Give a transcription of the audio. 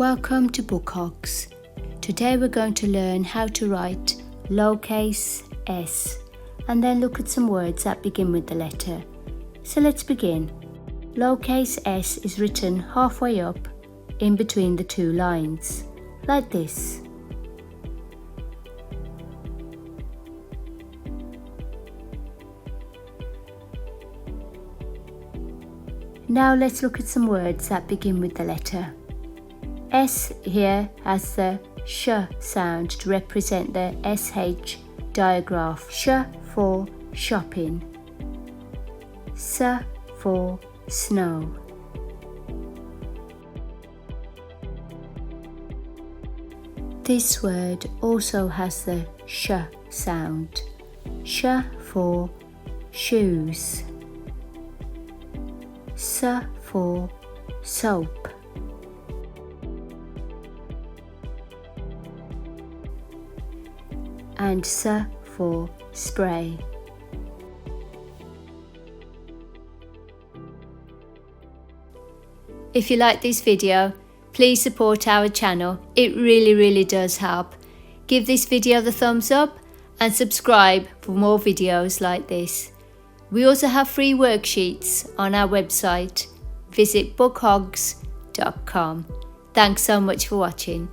Welcome to Book Hogs. Today we're going to learn how to write lowercase s and then look at some words that begin with the letter. So let's begin. Lowercase s is written halfway up in between the two lines, like this. Now let's look at some words that begin with the letter. S here has the sh sound to represent the sh digraph. Sh for shopping. S for snow. This word also has the sh sound. Sh for shoes. S for soap. And S for spray. If you like this video, please support our channel. It really does help. Give this video the thumbs up and subscribe for more videos like this. We also have free worksheets on our website. Visit bookhogs.com. Thanks so much for watching.